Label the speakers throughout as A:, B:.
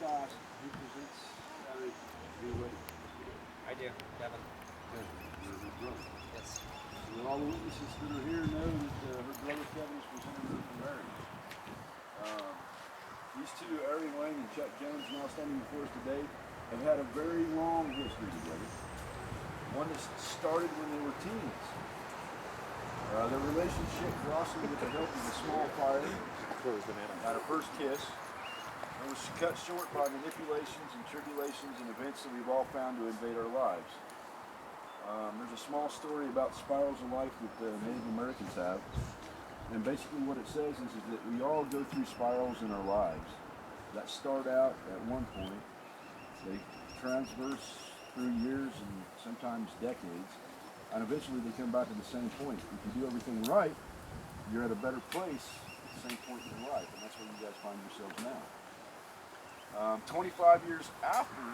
A: to ask, who presents your wedding?
B: I do, Devin.
A: Good. You're her brother.
B: Yes.
A: So all the witnesses that are here know that her brother Kevin is presenting her from Aerie. These two, Aerie Wayne and Chuck Jones, now standing before us today, have had a very long history together. One that started when they were teens. Their relationship blossomed with the help of a small fire at a first kiss. It was cut short by manipulations and tribulations and events that we've all found to invade our lives. There's a small story about spirals of life that the Native Americans have. And basically what it says is that we all go through spirals in our lives that start out at one point. They transverse through years and sometimes decades, and eventually they come back to the same point. If you do everything right, you're at a better place at the same point in your life, and that's where you guys find yourselves now. 25 years after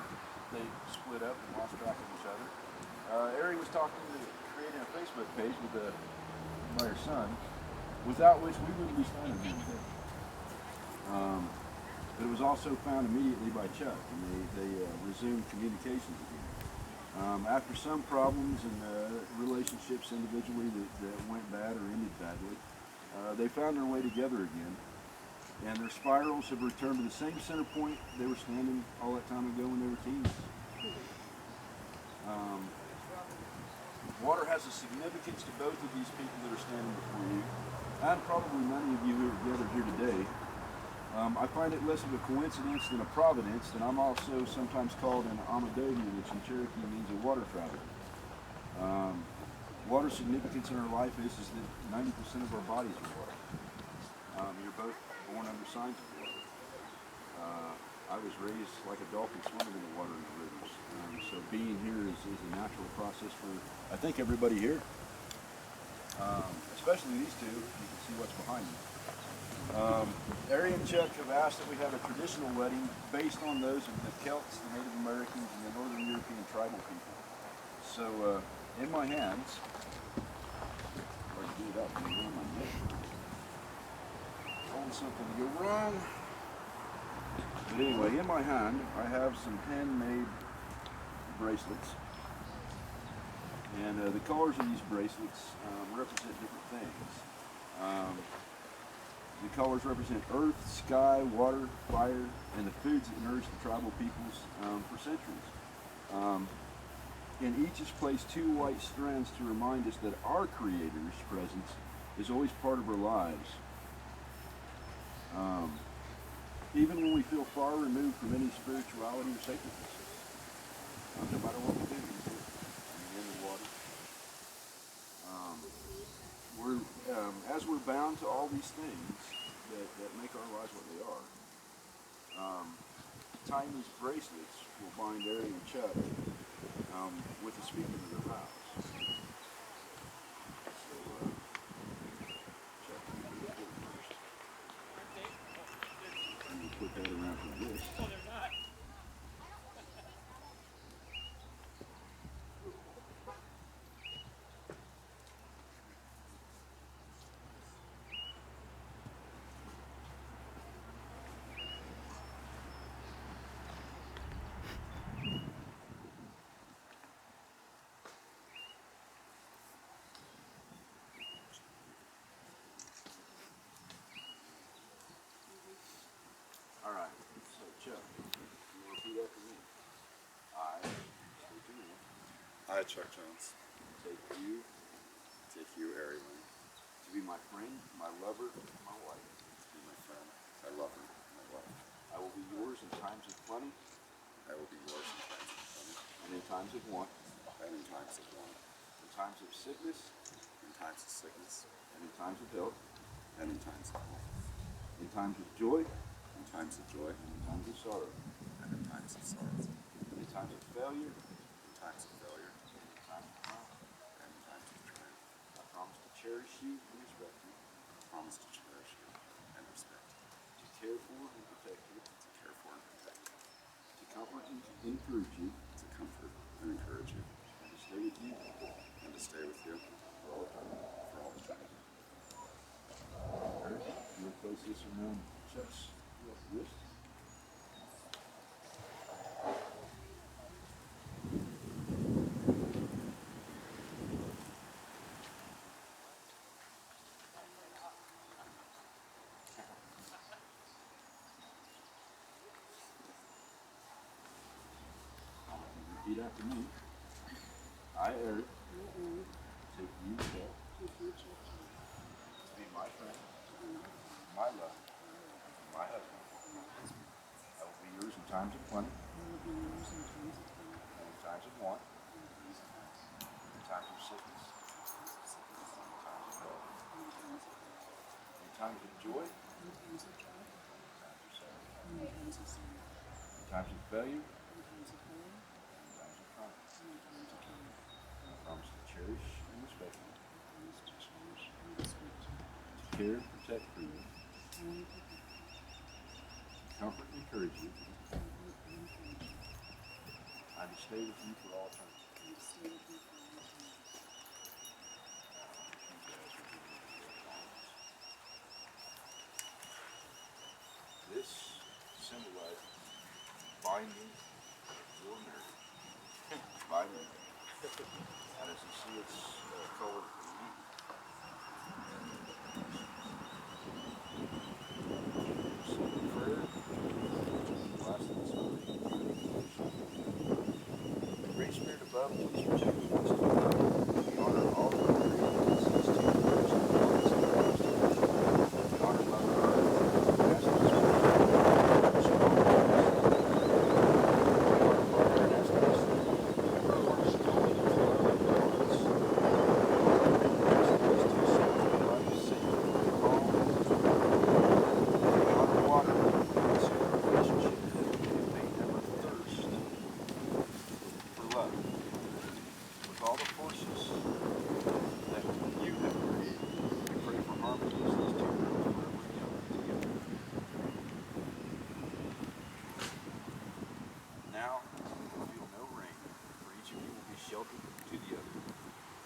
A: they split up and lost track of each other, Aerie was talking to creating a Facebook page with by her son, without which we wouldn't be standing here today. But it was also found immediately by Chuck, and they resumed communications again. After some problems and relationships individually that went bad or ended badly, they found their way together again, and their spirals have returned to the same center point they were standing all that time ago when they were teens. Water has a significance to both of these people that are standing before you, and probably many of you who are gathered here today. I find it less of a coincidence than a providence that I'm also sometimes called an Amadohi, which in Cherokee means a water traveler. Water's significance in our life is that 90% of our bodies are water. You're both born under signs of water. I was raised like a dolphin swimming in the water in the rivers. So being here is a natural process for, I think, everybody here. Especially these two. You can see what's behind me. Aerie and Chuck have asked that we have a traditional wedding based on those of the Celts, the Native Americans, and the Northern European tribal people. So in my hands, or I do it up, and on my neck. Hold something to go wrong. But anyway, in my hand, I have some handmade bracelets. And the colors of these bracelets represent different things. The colors represent earth, sky, water, fire, and the foods that nourish the tribal peoples for centuries. In each is placed two white strands to remind us that our Creator's presence is always part of our lives. Even when we feel far removed from any spirituality or sacredness. No matter what we do, in the water. As we're bound to all these things that make our lives what they are, tying these bracelets will bind Aerie and Chuck with the speaker of their vows. So, Chuck, you do it first. And you put that around your wrist. All right, so Chuck, you want to repeat after me? I, state your name,
C: I, Chuck Jones,
A: take you,
C: Aerie Wayne,
A: to be my friend, my lover, my wife.
C: to be my friend, my lover, my wife.
A: I will be yours in times of plenty
C: I will be yours in times of plenty,
A: and in times of want,
C: and in times of want,
A: in times of sickness
C: in times of sickness,
A: and in times of health,
C: and in times of health,
A: in times of joy
C: in times of joy,
A: and in times of sorrow,
C: and in times of sorrow,
A: in times of failure
C: in times of failure,
A: and in times of triumph.
C: and in times of triumph.
A: I promise to cherish you and respect you,
C: I promise to cherish you and respect you,
A: to care for and protect you,
C: to care for and protect you,
A: to comfort and encourage you,
C: to comfort and encourage you,
A: and to stay with you
C: and to stay with you
A: for all time.
C: for all eternity.
A: You'll place this around Chuck's wrist. repeat after me. I, Aerie, take you, Chuck, to be my friend, my love, and my husband. I will be yours in times of plenty, and in times of want, in times of sickness, in times of health, in times of joy, in times of sorrow, in times of failure, in times of triumph. I promise to cherish and respect you, to care and protect for you, to comfort and encourage you, and to stay with you for all time. This symbolizes binding your marriage by me. And as you see, it's colored green. So the prayer, last of the Great Spirit above, please protect us. We honor all the created these two prayers and promises. We honor Mother Earth, and ask this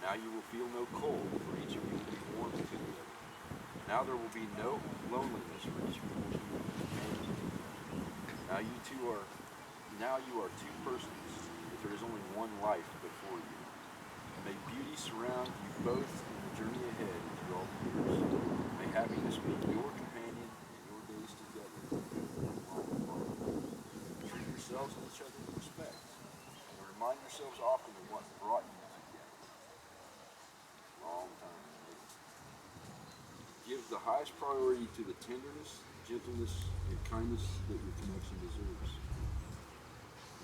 A: Now you will feel no cold, for each of you will be warm to the other. Now there will be no loneliness, for each of you will be your companion. Now you are two persons, but there is only one life before you. May beauty surround you both in the journey ahead and through all the years. May happiness be your companion in your days together. Treat yourselves and each other with respect, and remind yourselves often of what brought you together. Long time. Give the highest priority to the tenderness, gentleness, and kindness that your connection deserves.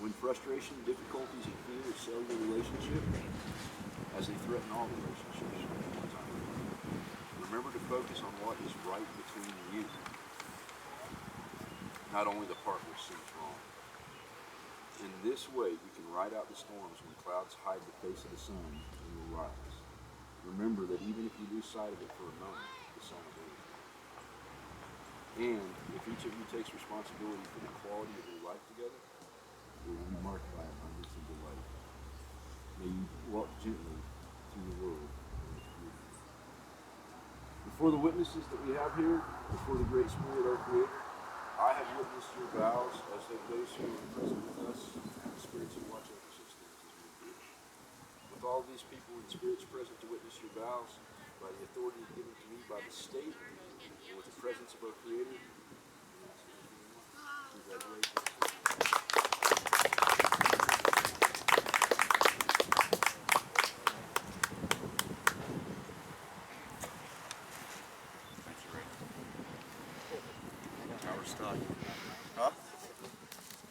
A: When frustration, difficulties, and fear assail your relationship, as they threaten all relationships, remember to focus on what is right between you, not only the part which seems wrong. In this way, you can ride out the storms when clouds hide the face of the sun and will rise. Remember that even if you lose sight of it for a moment, the sun will be. And if each of you takes responsibility for the quality of your life together, it will be marked by abundance and delight. May you walk gently through the world in its beauty. Before the witnesses that we have here, before the Great Spirit, our Creator, I have witnessed your vows, as have those who are present with us, and the spirits who watch over such things as we do. With all these people and spirits present to witness your vows, by the authority given to me by the state, and with the presence of our Creator, congratulations.
C: Now we're stuck. Huh?